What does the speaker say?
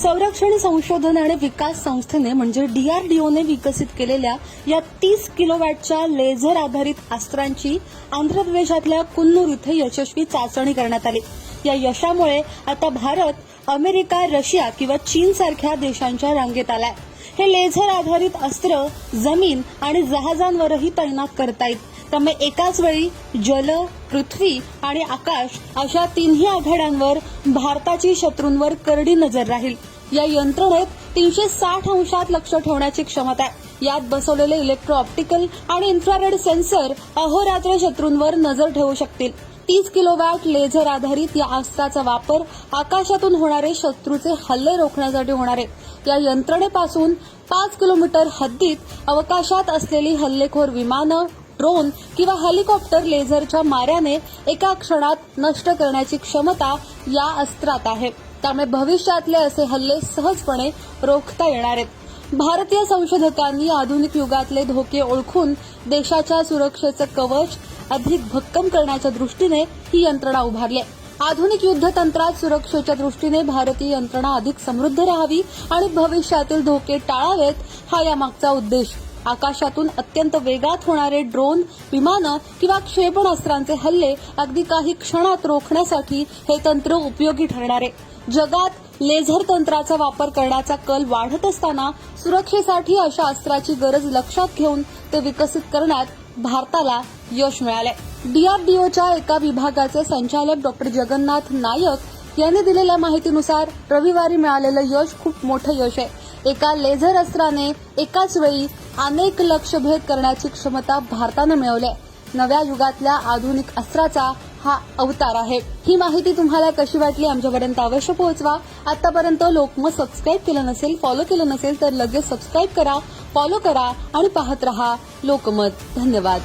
संरक्षण संशोधन आणि विकास संस्थेने म्हणजे डीआरडीओने विकसित केलेल्या या 30 किलोवॅटच्या लेझर आधारित अस्त्रांची आंध्र प्रदेशातल्या कुन्नूर इथे यशस्वी चाचणी करण्यात आली। या यशामुळे आता भारत अमेरिका, रशिया किंवा चीन सारख्या देशांच्या रांगेत आलाय। हे लेझर आधारित अस्त्र जमीन आणि जहाजांवरही तैनात करता येईल। त्यामुळे एकाच वेळी जल, पृथ्वी आणि आकाश अशा तिन्ही आघाड्यांवर भारताची शत्रूंवर करडी नजर राहील। या यंत्रणेत 360 अंशात लक्ष ठेवण्याची क्षमता आहे। यात बसवलेले इलेक्ट्रो ऑप्टिकल आणि इन्फ्रारेड सेन्सर अहोरात्र शत्रूंवर नजर ठेवू शकतील। 30 किलोवॅट लेझर आधारित या अस्त्राचा वापर आकाशातून होणारे शत्रूचे हल्ले रोखण्यासाठी होणार आहे। या यंत्रणेपासून 5 किलोमीटर हद्दीत अवकाशात असलेली हल्लेखोर विमानं, ड्रोन किंवा हेलिकॉप्टर लेझरच्या माऱ्याने एका क्षणात नष्ट करण्याची क्षमता या अस्त्रात आहे। त्यामुळे भविष्यातले असे हल्ले सहजपणे रोखता येणार आहेत। भारतीय संशोधकांनी आधुनिक युगातले धोके ओळखून देशाच्या सुरक्षेचं कवच अधिक भक्कम करण्याच्या दृष्टीने ही यंत्रणा उभारली आहे। आधुनिक युद्धतंत्रात सुरक्षेच्या दृष्टीने भारतीय यंत्रणा अधिक समृद्ध राहावी आणि भविष्यातील धोके टाळावेत, हा यामागचा उद्देश। आकाशातून अत्यंत वेगात होणारे ड्रोन, विमानं किंवा क्षेपणास्त्रांचे हल्ले अगदी काही क्षणात रोखण्यासाठी हे तंत्र उपयोगी ठरणार आहे। जगात लेझर तंत्राचा वापर करण्याचा कल वाढत असताना सुरक्षेसाठी अशा अस्त्राची गरज लक्षात घेऊन ते विकसित करण्यात भारताला यश मिळाले। डीआरडीओच्या एका विभागाचे संचालक डॉ. जगन्नाथ नायक यांनी दिलेल्या माहितीनुसार रविवारी मिळालेलं यश खूप मोठं यश आहे। एका लेझर अस्त्राने एकाच वेळी अनेक लक्ष्यभेद करण्याची क्षमता भारतानं मिळवली आहे। नव्या युगातल्या आधुनिक अस्त्राचा हा अवतार आहे। ही माहिती तुम्हाला कशी वाटली आमच्यापर्यंत अवश्य पोहोचवा। आतापर्यंत लोकमत सबस्क्राईब केलं नसेल, फॉलो केलं नसेल तर लगेच सबस्क्राईब करा, फॉलो करा आणि पाहत रहा लोकमत। धन्यवाद।